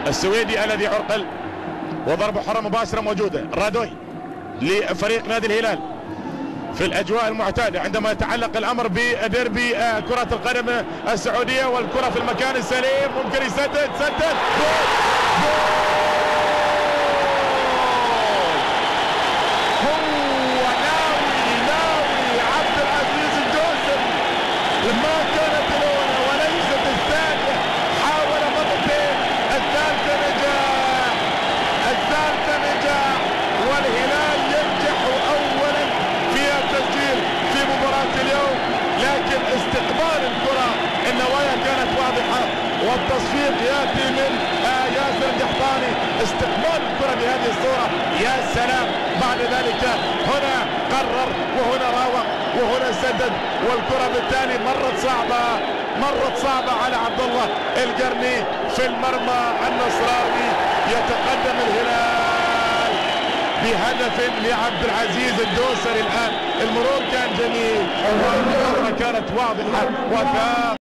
السويدي الذي عرقل، وضربة حرة مباشرة موجودة. رادوي لفريق نادي الهلال في الاجواء المعتاده عندما يتعلق الامر بديربي كرة القدم السعودية، والكرة في المكان السليم، ممكن يسدد. سدد جول جول. هو ناوي عبد العزيز الدوسري، ما كانت الاولى وليست الثانيه، حاول مرتين، الثالثه نجاح، والهلال ينجح اولا في التسجيل في مباراة اليوم، لكن استقبال الكرة النوايا كانت واضحة، والتصفيق ياتي من ياسر القحطاني. استقبال الكرة بهذه الصورة، يا سلام. بعد ذلك هنا قرر وهنا راوغ وهنا سدد، والكرة بالتالي مرت صعبة على عبد الله القرني في المرمى النصراوي. يتقدم الهلال بهدف لعبد العزيز الدوسري. الآن المرور كان جميل والكرة كانت واضحة